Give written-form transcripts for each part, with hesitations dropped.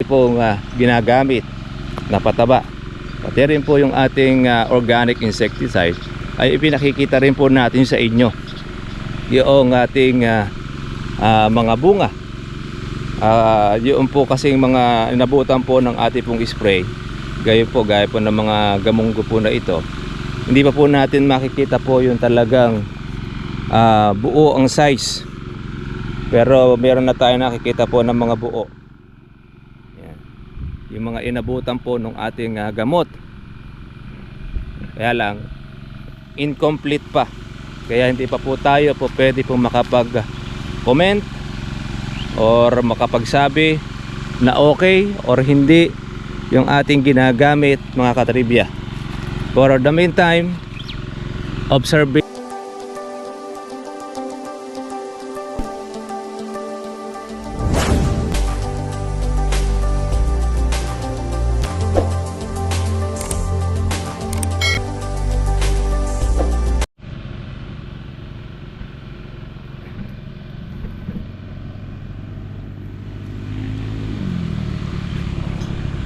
pong ginagamit na pataba, pati rin po yung ating organic insecticide, ay ipinakikita rin po natin sa inyo yung ating mga bunga. Yung po kasing mga inabutan po ng ating pong spray, gaya po ng mga gamunggo po na ito, hindi pa po natin makikita po yung talagang buo ang size, pero meron na tayo nakikita po ng mga buo. Yan. Yung mga inabutan po ng ating gamot, kaya lang incomplete pa, kaya hindi pa po tayo po pwede po makapag comment or makapagsabi na okay or hindi yung ating ginagamit, mga katribya. For the meantime, observe.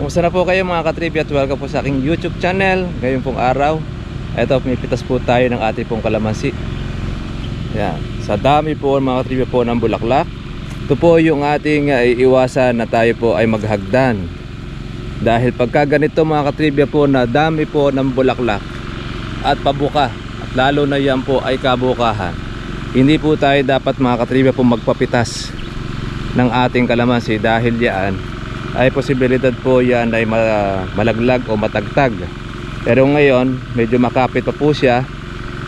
Kumusta na po kayo, mga katribya, at welcome po sa aking YouTube channel. Ngayong pong araw, eto, pinipitas po tayo ng ating pong kalamansi. Yan. Sa dami po, mga katribya, po ng bulaklak, ito po yung ating iiwasan na tayo po ay maghagdan. Dahil pagka ganito, mga katribya, po na dami po ng bulaklak at pabuka, at lalo na yan po ay kabukahan, hindi po tayo dapat, mga katribya, po magpapitas ng ating kalamansi, dahil yan ay posibilidad po yan ay malaglag o matagtag. Pero ngayon medyo makapit pa po siya,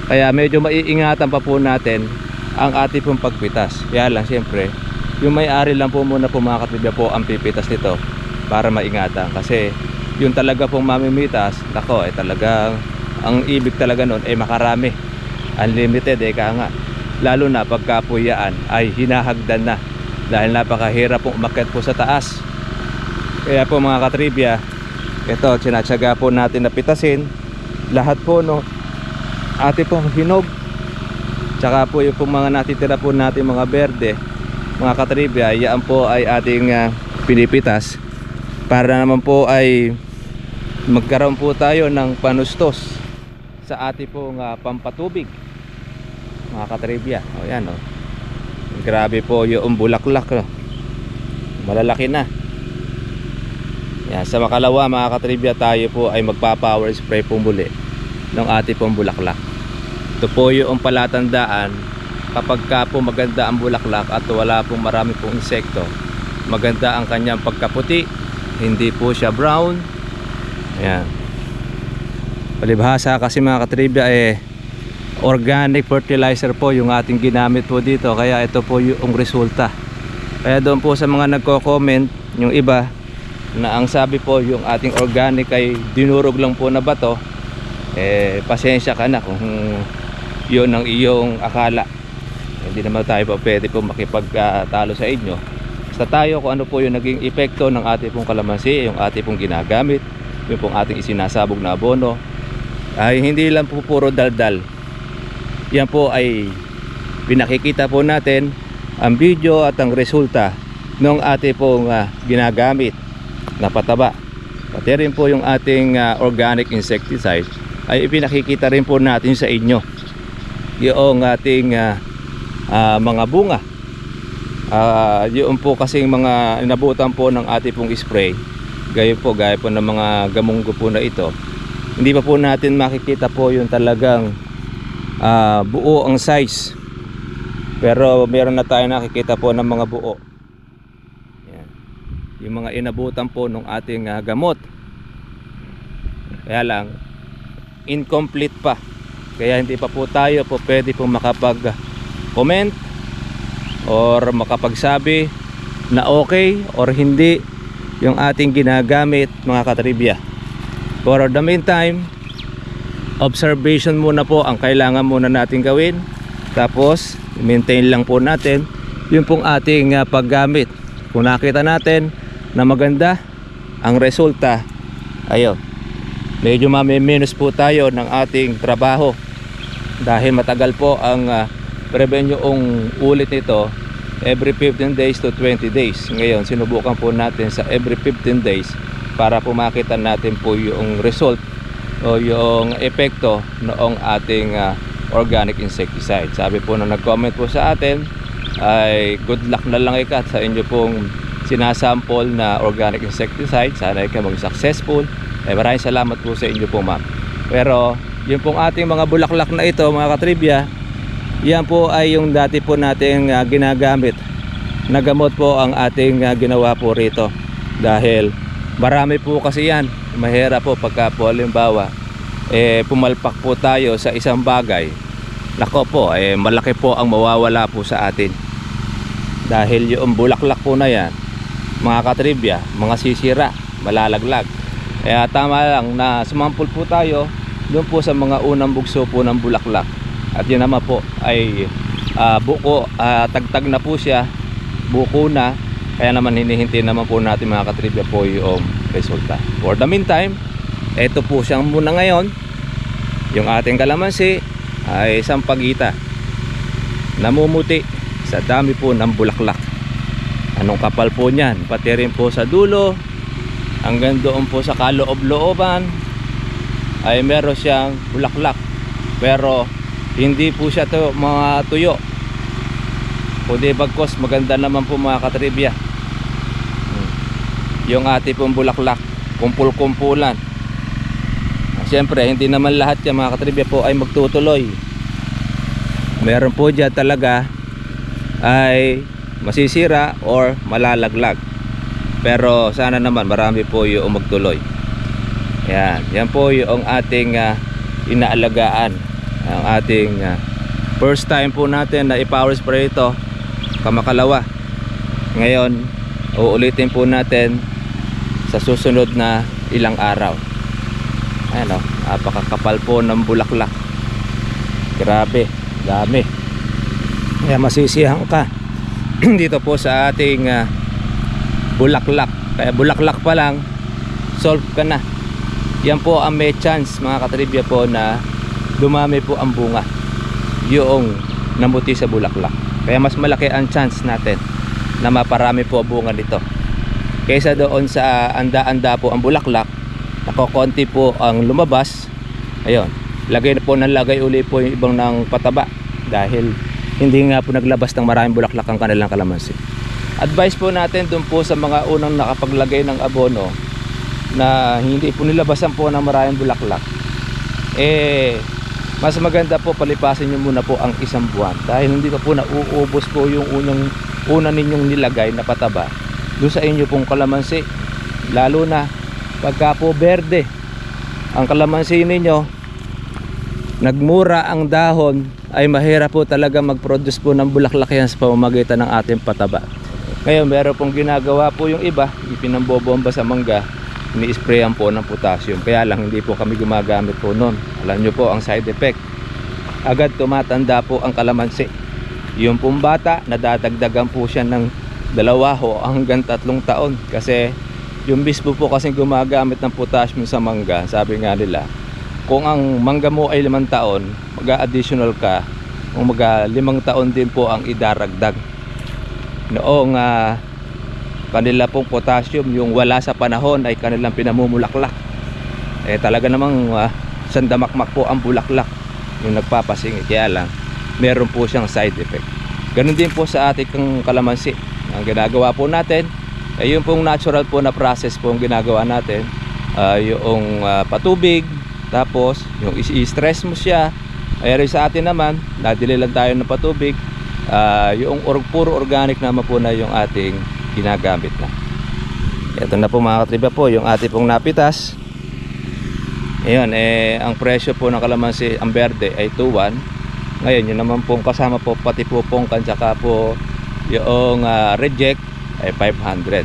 kaya medyo maiingatan pa po natin ang ating pong pagpitas. Kaya lang siyempre yung may-ari lang po muna po, mga katribya, po ang pipitas nito para maingatan, kasi yung talaga pong mamimitas, nako, ay talagang ang ibig talaga nun ay makarami, unlimited nga. Lalo na pagka po yan ay hinahagdan na, dahil napakahirap pong umakyat po sa taas. Kaya po, mga katribya, ito, sinatsaga po natin na pitasin lahat po no ate pong hinog, tsaka po yung mga natitira po natin mga berde, mga katribya, yan po ay ating pinipitas para naman po ay magkaroon po tayo ng panustos sa ating pong pampatubig, mga katribya. O yan, o, grabe po yung bulaklak, no? Malalaki na. Yan, sa makalawa, mga katribya, tayo po ay magpa-power spray po muli ng ating pong bulaklak. Ito po yung palatandaan kapag ka po maganda ang bulaklak at wala pong marami pong insekto, maganda ang kanyang pagkaputi, hindi po siya brown. Ayan. Palibhasa kasi, mga katribya, organic fertilizer po yung ating ginamit po dito, kaya ito po yung resulta. Kaya doon po sa mga nagko-comment, yung iba na ang sabi po yung ating organic ay dinurog lang po na bato, pasensya ka na kung yun ang iyong akala. Hindi naman tayo pa pwede po makipagtalo sa inyo. Basta tayo kung ano po yung naging epekto ng ating pong kalamansi, yung ating pong ginagamit, yung pong ating isinasabog na abono, ay hindi lang po puro daldal. Yan po ay pinakikita po natin ang video at ang resulta ng ating pong ginagamit na pataba, pati rin po yung ating organic insecticide, ay ipinakikita rin po natin sa inyo yung ating mga bunga. Yung po kasing mga inabutan po ng ating pong spray, gaya po ng mga gamunggo po na ito, hindi pa po natin makikita po yung talagang buo ang size, pero meron na tayo nakikita po ng mga buo. Yung mga inabutan po ng ating gamot, kaya lang incomplete pa, kaya hindi pa po tayo po pwede po makapag comment or makapagsabi na okay or hindi yung ating ginagamit, mga katribya. For the meantime, observation muna po ang kailangan muna natin gawin, tapos maintain lang po natin yung pong ating paggamit. Kung nakita natin na maganda ang resulta, ayo, medyo mamiminus po tayo ng ating trabaho, dahil matagal po ang prevent yung ulit nito, every 15 days to 20 days. Ngayon sinubukan po natin sa every 15 days para po makita natin po yung result o yung epekto noong ating organic insecticide. Sabi po na nag-comment po sa atin ay good luck na lang ikat sa inyo pong sinasample na organic insecticide. Sana kayo mag-successful. Maraming salamat po sa inyo po, ma'am. Pero yung pong ating mga bulaklak na ito, mga katribya, yan po ay yung dati po nating ginagamit na gamot po ang ating ginawa po rito. Dahil marami po kasi yan. Mahirap po pagka po halimbawa pumalpak po tayo sa isang bagay. Nako po, malaki po ang mawawala po sa atin. Dahil yung bulaklak po na yan, mga katribya, mga sisira, malalaglag. Kaya tama lang na sumampol po tayo doon po sa mga unang bugso po ng bulaklak. At yun naman po ay buko, tagtag na po siya, buko na. Kaya naman hinihintay naman po natin mga katribya po yung resulta. For the meantime, ito po siyang muna ngayon. Yung ating kalamansi ay sampagita, namumuti sa dami po ng bulaklak. Anong kapal po niyan, pati rin po sa dulo hanggang doon po sa kaloob-looban ay meron siyang bulaklak, pero hindi po siya to mga tuyo, kundi bagkos maganda naman po mga katribya. Yung ating pong bulaklak, kumpul-kumpulan. Siyempre hindi naman lahat yung mga katribya po ay magtutuloy. Meron po dyan talaga ay masisira or malalaglag, pero sana naman marami po yung magtuloy. Yan po yung ating inaalagaan. Ang ating first time po natin na i-power spray ito, kamakalawa. Ngayon uulitin po natin sa susunod na ilang araw. Ayan o, napakakapal po ng bulaklak. Grabe, dami. Kaya masisiyang ka dito po sa ating bulaklak. Kaya bulaklak pa lang, solve ka na. Yan po ang may chance mga katribya po na dumami po ang bunga, yung namuti sa bulaklak. Kaya mas malaki ang chance natin na maparami po ang bunga nito kaysa doon sa anda-anda po ang bulaklak, nakokonti po ang lumabas. Ayun, lagay na po ng lagay uli po yung ibang ng pataba dahil hindi nga po naglabas ng maraming bulaklak ang kanilang kalamansi. Advice po natin doon po sa mga unang nakapaglagay ng abono na hindi po nilabasan po ng maraming bulaklak, mas maganda po palipasin nyo muna po ang isang buwan dahil hindi pa po nauubos po yung una ninyong nilagay na pataba doon sa inyo pong kalamansi. Lalo na pagka po berde ang kalamansi ninyo, nagmura ang dahon, ay mahirap po talaga mag-produce po ng bulaklak yan sa pamamagitan ng ating pataba. Ngayon meron pong ginagawa po yung iba, ipinambobomba sa mangga, ini-sprayan po ng potassium. Kaya lang hindi po kami gumagamit po nun. Alam nyo po ang side effect, agad tumatanda po ang kalamansi. Yung pong bata, nadadagdagan po siya ng 2 hanggang 3 taon. Kasi yung bispo po kasi gumagamit ng potassium sa mangga. Sabi nga nila, kung ang mangga mo ay 5 taon, mag-additional ka, kung 5 taon din po ang idaragdag. Noong kanila pong potassium, yung wala sa panahon ay kanilang pinamumulaklak. Talaga namang sandamakmak po ang bulaklak yung nagpapasingit. Kaya lang meron po siyang side effect. Ganun din po sa ating kalamansi. Ang ginagawa po natin ay yung pong natural po na process po ang ginagawa natin, yung patubig, tapos yung i-stress mo siya. Ay sa atin naman, nadili lang tayo ng patubig, yung puro organic naman po na yung ating ginagamit na. Ito na po mga katriba po yung ating pong napitas. Ayun, ang presyo po ng kalamansi ang berde ay 2.1. Ngayon yun naman pong kasama po pati po pongkan tsaka po yung reject ay 500.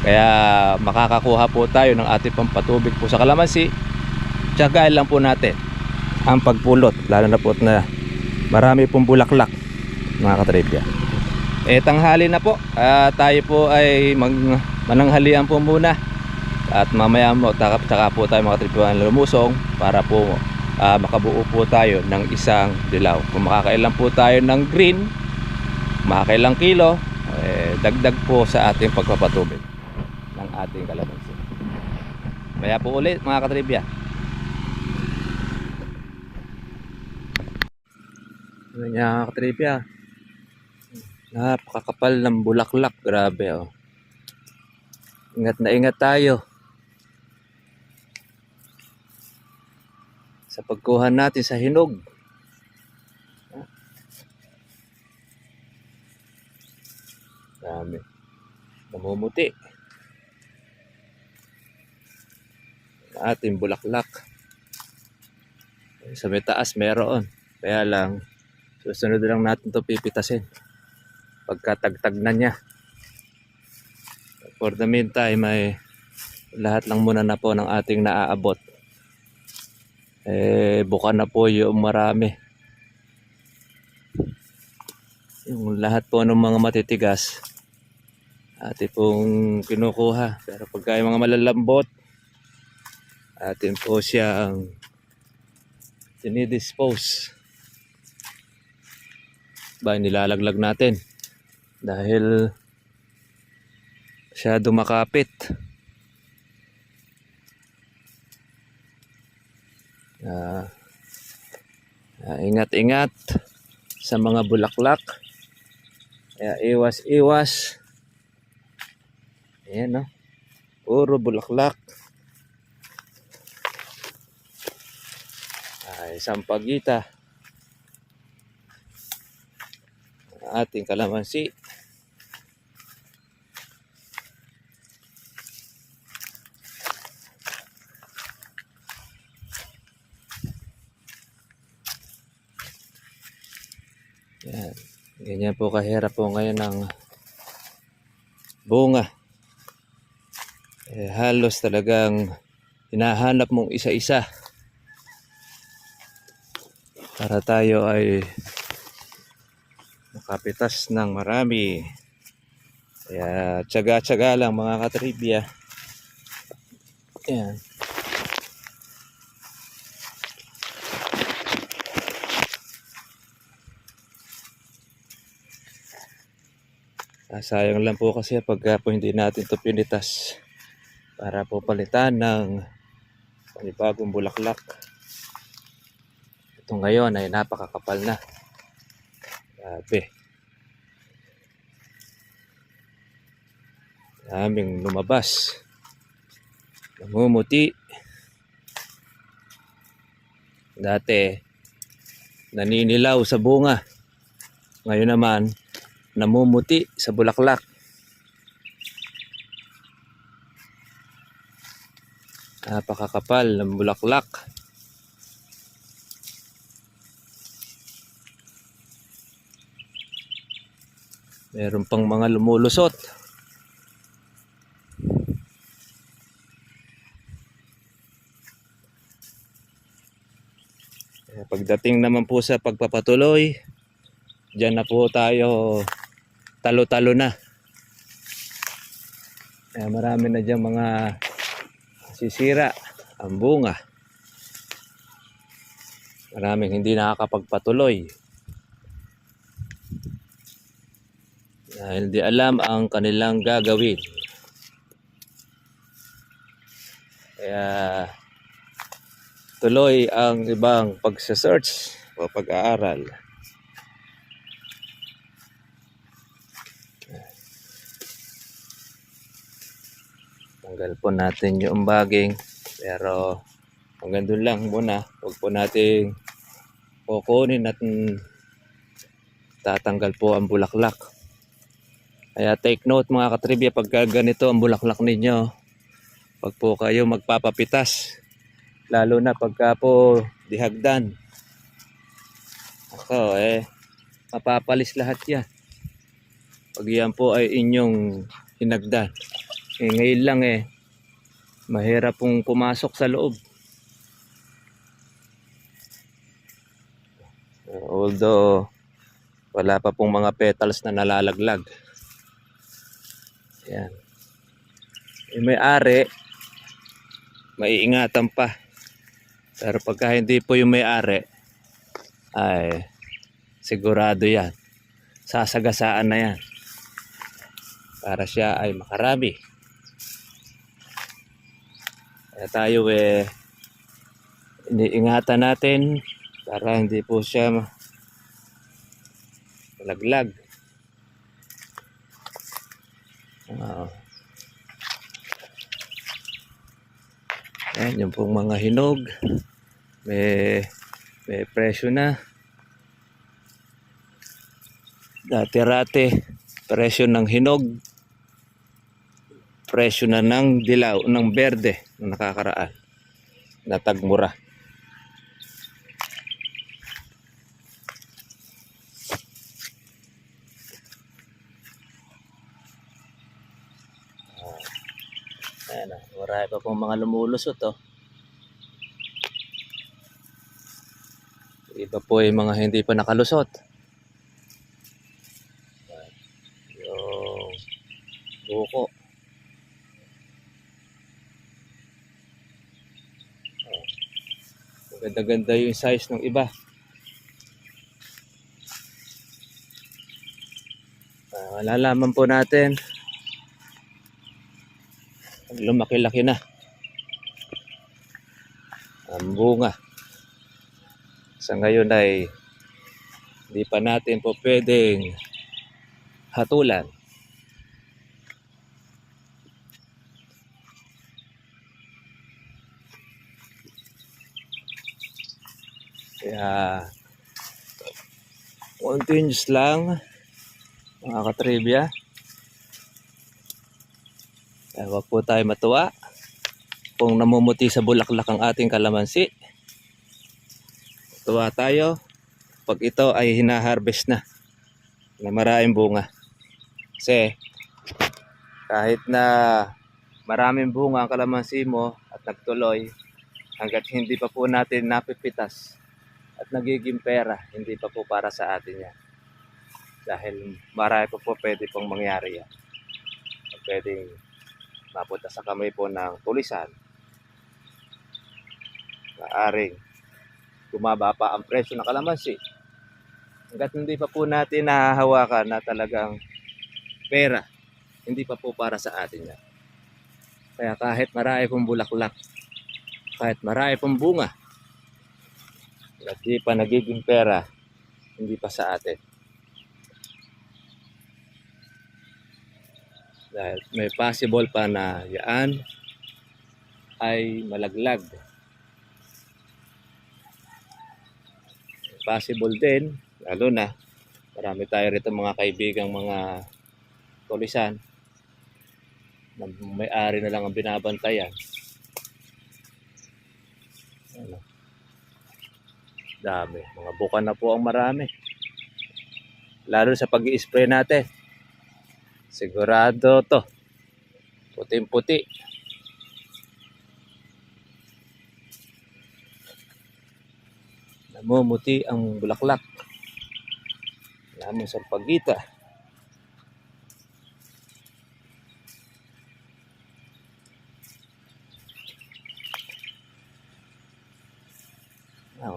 Kaya makakakuha po tayo ng ating pang patubig po sa kalamansi. Tsagain lang po natin ang pagpulot, lalo na po na marami pong bulaklak mga katribya. Tanghali na po, tayo po ay mananghalian po muna at mamaya mo tsaka po tayo mga katribya lumusong para po makabuo po tayo ng isang dilaw. Kung makakailan po tayo ng green, makakailang kilo, dagdag po sa ating pagpapatubig ng ating kalamansi. Kaya po ulit mga katribya, mga katribya, napakakapal ng bulaklak, grabe oh. Ingat na ingat tayo sa pagkuha natin sa hinog. Dami, namumuti ating bulaklak. Sa may taas meron, kaya lang susunod lang natin to pipitasin pagkatagtag na niya. For the meantime ay lahat lang muna na po ng ating naaabot. Buka na po yung marami, yung lahat po ng mga matitigas atin pong kinukuha. Pero pagka yung mga malalambot, atin po siyang dinidispose, nilalaglag natin dahil masyado makapit. Ingat-ingat sa mga bulaklak, kaya iwas-iwas. Ayan, no? Puro bulaklak. Sampagita, ating kalamansi. Yan. Ganyan po kahirap po ngayon ng bunga. Halos talagang hinahanap mong isa-isa para tayo ay makapitas ng marami. Kaya tiyaga-tiyaga lang mga katribya. Yan. Sayang lang po kasi pagka po hindi natin ito pinitas para po palitan ng panibagong bulaklak. Ito ngayon ay napakakapal na. Grabe. Daming lumabas. Namumuti. Dati naninilaw sa bunga. Ngayon naman namumuti sa bulaklak. Napakakapal ng bulaklak. Meron pang mga lumulusot. Pagdating naman po sa pagpapatuloy, diyan na po tayo talo-talo na. Marami na dyan mga sisira ang bunga. Maraming hindi nakakapagpatuloy dahil di alam ang kanilang gagawin. Kaya tuloy ang ibang pagsa-search o pag-aaral. Tanggal po natin yung baging, pero hanggang doon lang muna. Huwag po natin kukunin at tatanggal po ang bulaklak. Kaya take note mga katribya, pagka ganito ang bulaklak ninyo, pag po kayo magpapapitas, lalo na pagka po dihagdan, ako mapapalis lahat yan pag yan po ay inyong hinagdan. Ngayon lang mahirap pong pumasok sa loob. Although wala pa pong mga petals na nalalaglag. Yan. Yung may-ari, maiingatan pa. Pero pagka hindi po yung may-ari, ay sigurado yan. Sasagasaan na yan. para siya ay makarami. Kaya tayo iniingatan natin para hindi po siya malaglag. Ayan, yung pong mga hinog may presyo na. Dati-rate presyo ng hinog, presyo na ng dilaw, ng berde na nakakaraan, natagmura. Ayan, marami pa pong mga lumulusot, oh. Iba po yung mga hindi pa nakalusot. Yung buko. Ganda-ganda yung size ng iba. Malalaman po natin lumaki-laki na ang bunga. Sa ngayon ay hindi pa natin po pwedeng hatulan. Kaya continuous lang mga katribya. Kaya wag po tayo matuwa kung namumuti sa bulaklak ang ating kalamansi. Tuwa tayo pag ito ay hinaharvest na maraming bunga. Kasi kahit na maraming bunga ang kalamansi mo at nagtuloy, hanggat hindi pa po natin napipitas at nagiging pera, hindi pa po para sa atin yan. Dahil marami pa po pwede pong mangyari yan. Pwedeng mapunta sa kamay po ng tulisan. Maaring bumaba pa ang presyo ng kalamansi. Hanggat hindi pa po natin nahahawakan na talagang pera, hindi pa po para sa atin yan. Kaya kahit marami pong bulaklak, kahit marami pong bunga, at di pa nagiging pera, hindi pa sa atin. Dahil may possible pa na yan ay malaglag. Possible din, lalo na marami tayo rito mga kaibigang mga tulisan na may-ari na lang ang binabantayan. Ano? Dami, mga buka na po ang marami. Lalo sa pag-i-spray natin. Sigurado to. Puting-puti. Namumuti ang bulaklak. Lamang sa pagita.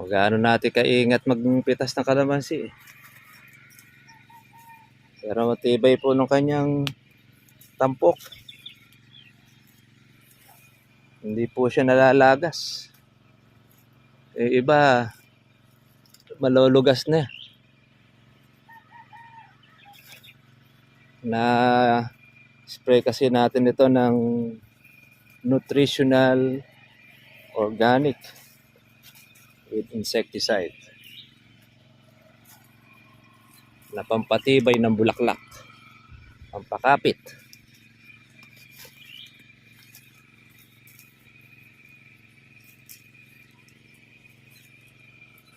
Gaano natin kaingat magpitas ng kalamansi. Pero matibay po ng kanyang tampok. Hindi po siya nalalagas. Iba, malulugas na. Na spray kasi natin ito ng nutritional organic with insecticide na pampatibay ng bulaklak, pampakapit.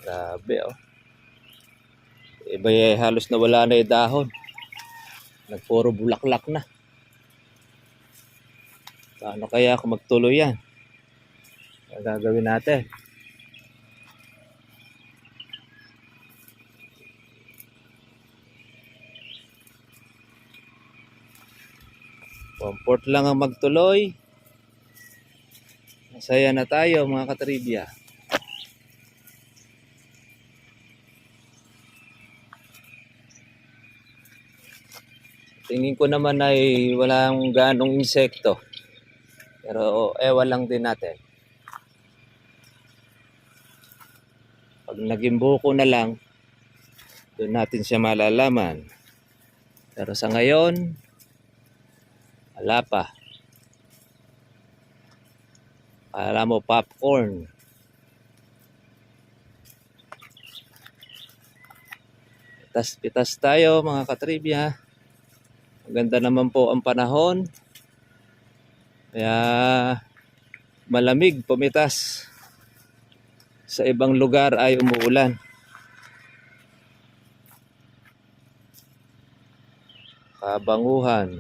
Grabe, oh. Iba halos na wala na yung dahon. Nagpuro bulaklak na. Paano kaya kung magtuloy yan? Ang gagawin natin? Comfort lang ang magtuloy. Masaya na tayo mga katribya. Tingin ko naman ay walang ganong insekto. Pero ewan lang din natin. Pag naging buko na lang, doon natin siya malalaman. Pero sa ngayon, wala pa. Alam mo, popcorn. Pitas-pitas tayo mga katribya. Maganda naman po ang panahon. Kaya malamig pumitas. Sa ibang lugar ay umuulan. Kabanguhan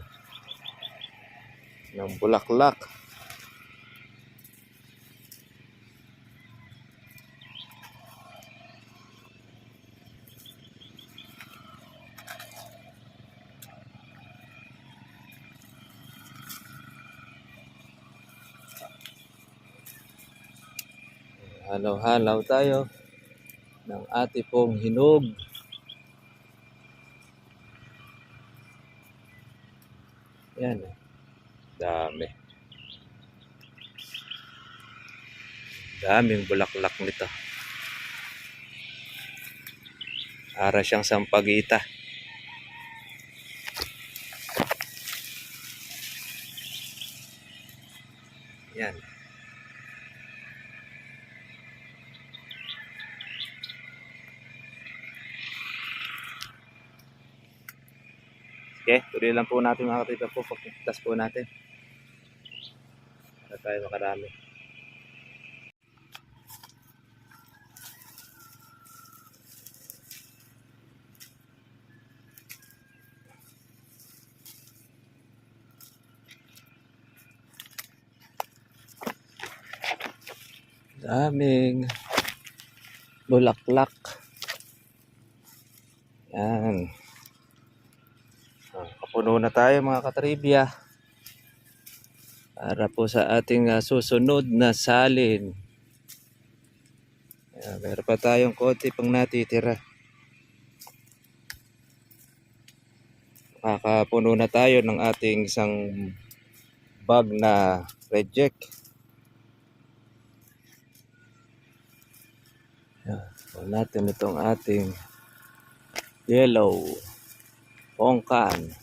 ng bulaklak. Halaw-halaw tayo ng ating pong hinog. Yan. Dami. Daming bulaklak nito. Para siyang sampagita. Yan. Okay, tuloy lang po natin mga katribya po. Pagpitas po natin. Para tayo makarami. Daming bulaklak. Yan. Kapuno na tayo mga katribya. Para po sa ating susunod na salin. Yan, meron pa tayong konti pang natitira. Kakapuno na tayo ng ating isang bag na reject. Yan, natin itong ating yellow pongkan.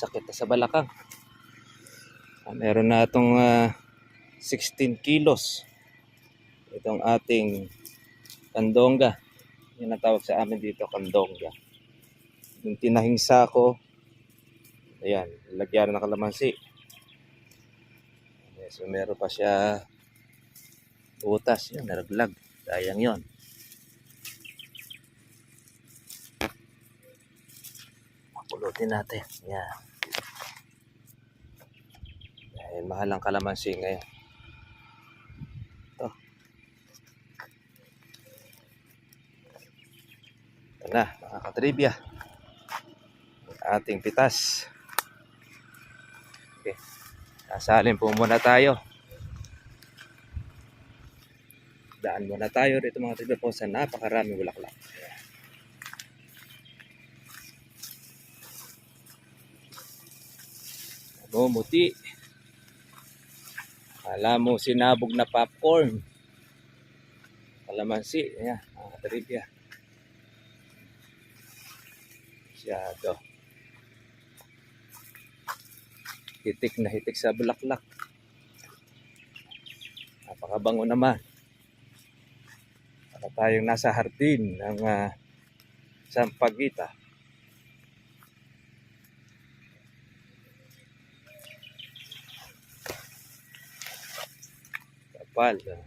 Sakit na sa balakang. Meron na itong 16 kilos. Itong ating kandongga. Yan ang tawag sa amin dito, kandongga. Yung tinahing sako, ayan, lagyan ng kalamansi. So meron pa siya butas, yan, naraglag. Sayang yon. Pulutin natin. Yan. Dahil mahal ang kalamansi ngayon. Ito. Ito na, mga katribya. Ating pitas. Okay. Sasalin po muna tayo. Daan muna tayo rito mga katribya po sa napakaraming bulaklak. Bumuti. Alam mo, sinabog na popcorn. Kalamansi. Ayan, mga katribya. Masyado. Hitik na hitik sa bulaklak. Napakabango naman. Para tayong nasa hardin ng sampagita. Kapal. Ayan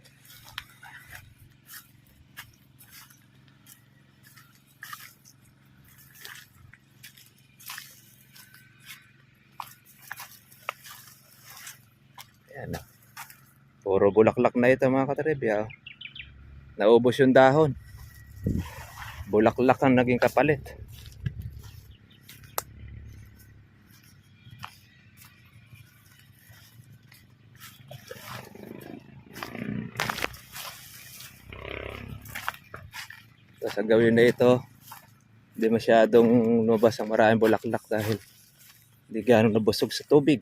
na. Puro bulaklak na ito mga katribya. Naubos yung dahon. Bulaklak ang naging kapalit. Tapos ang gawin na ito, hindi masyadong lumabas ang maraming bulaklak dahil hindi gano'ng nabusog sa tubig.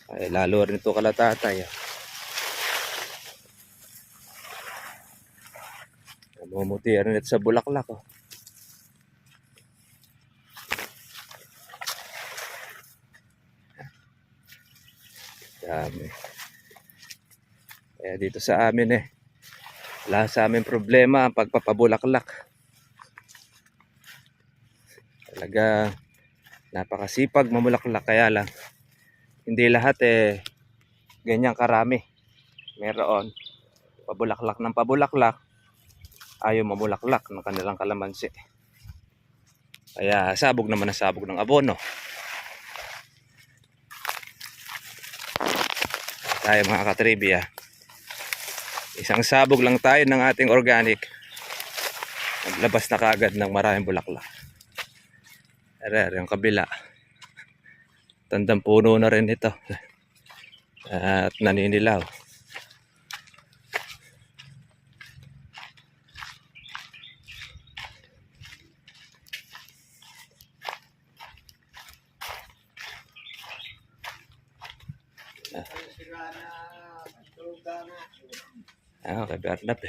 Ay, lalo rin ito kalatatay. Namumuti rin ito sa bulaklak. Oh. Dami. Kaya dito sa amin wala sa amin problema ang pagpapabulaklak. Talaga napakasipag mamulaklak, kaya lang hindi lahat ganyan karami. Meron pabulaklak ng pabulaklak, ayaw mamulaklak ng kanilang kalamansi. Kaya sabog naman ang sabog ng abono. Tayo mga katribya, isang sabog lang tayo ng ating organic, naglabas na kaagad ng maraming bulaklak. Yung kabila, tandang puno na rin ito at naninilaw. Okay, Bernab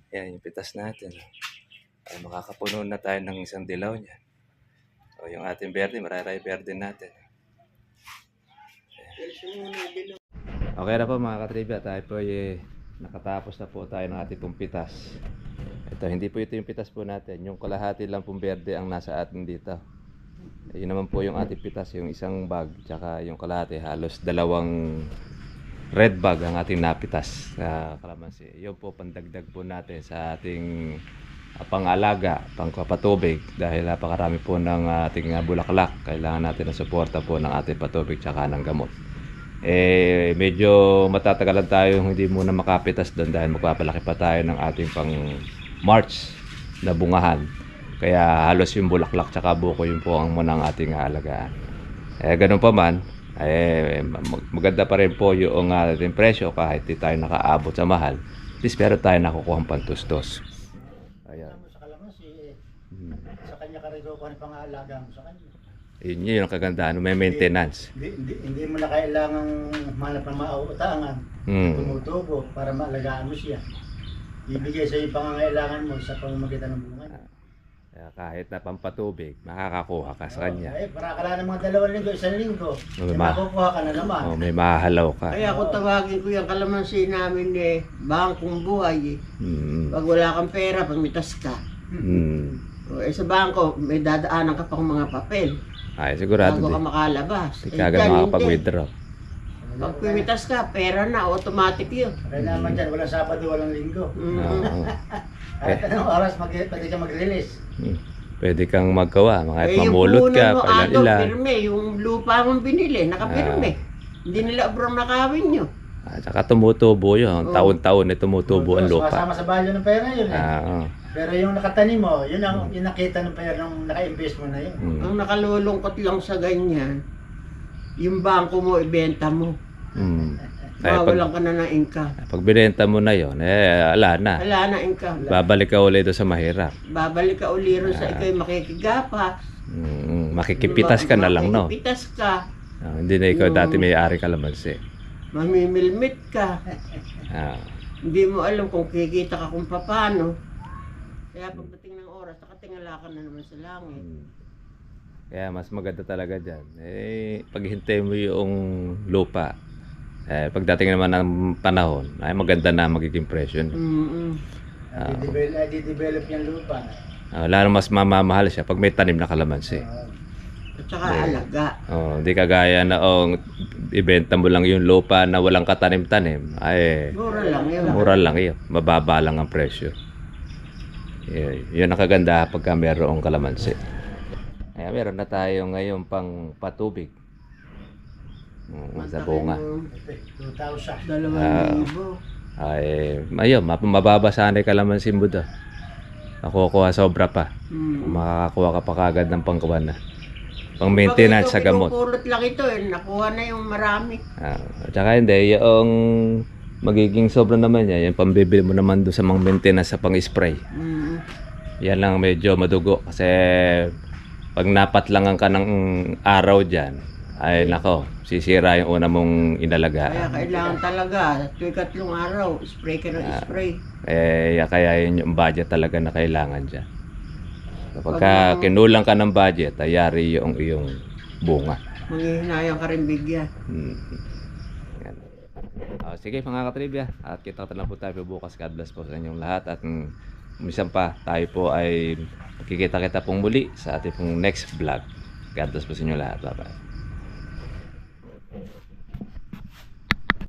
yan yung pitas natin. Ay, makakapuno na tayo ng isang dilaw niya. O yung ating berde, mararay berde natin. Okay na po mga katribya, tayo po nakatapos na po tayo ng ating pong pitas. Ito, hindi po ito yung pitas po natin. Yung kalahati lang pong berde ang nasa atin dito. Yun naman po yung ating pitas, yung isang bag, tsaka yung kalahati, halos dalawang red bag ang ating napitas sa kalamansi. Yun po pandagdag po natin sa ating pangalaga, pangpapatubig, dahil napakarami po ng ating bulaklak. Kailangan natin ng suporta po ng ating patubig tsaka ng gamot. Medyo matatagalan tayo hindi muna makapitas doon dahil magpapalaki pa tayo ng ating pang March na bungahan. Kaya halos yung bulaklak tsaka buko yun po ang munang ating aalagaan. Ganun pa man, maganda pa rin po yung ating presyo kahit di tayo nakaabot sa mahal. At least pero tayo nakukuha ang pantustos. Ayan. Sa kalamansi, sa kanya ka rin kukuha ng pang-aalaga mo sa kanya. Yun ang kagandahan, may maintenance. Hindi mo na kailangang manap ng mauutangan, tumutubo para maalagaan mo siya. Ibigay sa iyo pangangailangan mo sa pamamagitan ng bunga. Kahit na pampatubig, makakakuha ka sa kanya. Para ka lang ng mga 2 linggo, 1 linggo, makukuha ka na naman. May mahalaw ka. Kaya kung tawagin ko yung kalamansi namin bangkong buhay . Pag wala kang pera, pagmitas ka. Sa bangko, may dadaanan ka pang mga papel. Ay, sigurado bago ka makalabas. Hindi ka makapag-withdraw. Pag pumitas ka, pera na, automatic yun. Kaya naman dyan, walang Sabado, walang Linggo. Kahit anong oras, pwede ka mag-release. Pwede kang maggawa, kahit mamulot ka, pailan-ilan. Yung lupa mong binili, nakapirme. Hindi nila obrang nakawin nyo. At saka tumutubo yun, taon-taon na tumutubo ang lupa. Sumasama sa value ng pera yun Pero yung nakatanim mo, yun ang nakita ng pera nung naka-invest mo na yun. Ang nakalulungkot lang sa ganyan, yung bangko mo, ibenta mo. Mawalan ka na ng income. Pag binenta mo na yun, ala na. Wala na income. Babalik ka ulit sa mahirap. Babalik ka uli rin sa ikaw makikigapa. Makikipitas ka na lang, no? Makikipitas ka. Hindi na ikaw dati may-ari kalamansi. Mamimilmit ka. Hindi mo alam kung kikita ka kung paano. Kaya pagdating ng oras, nakatingala ka na naman sa langit. Kaya mas maganda talaga dyan. Paghintay mo yung lupa. Pagdating naman ng panahon, ay maganda na magiging presyo. Nadi-develop yung lupa. Lalo mas mamamahal siya pag may tanim na kalamansi. At saka alaga. Hindi kagaya na ibenta mo lang yung lupa na walang katanim-tanim. Mura lang yun. Mura lang yun. Mababa lang ang presyo. Yun ang kaganda pagka mayroong kalamansi. Meron na tayo ngayon pang patubig. Sa bunga. Ito, 2,000. 2,000. Ay, ayun, mababa sana yung kalamansi mo doon. Nakukuha sobra pa. Makakakuha ka pa kagad ng pangkawan na. Pang maintenance sa gamot. Pinupulot lang ito nakuha na yung marami. At saka hindi, yung magiging sobra naman yan, yung pambibili mo naman doon sa mga maintenance sa pang-spray. Yan lang medyo madugo kasi pag napatlangan ka ng araw dyan, ay nako, sisira yung una mong inalagaan. Kaya kailangan talaga, tuwing 3 araw, spray ka ng spray. Kaya yun yung budget talaga na kailangan dyan. Kapag kinulang ka ng budget, ayari yung iyong bunga. Manghihinayang ka rin bigyan. Yan. Sige mga katribya, at kita na po tayo bukas. God bless po sa inyong lahat. At minsan pa, tayo po ay makikita-kita pong muli sa ating pong next vlog. God bless po sa inyong lahat. Bye-bye.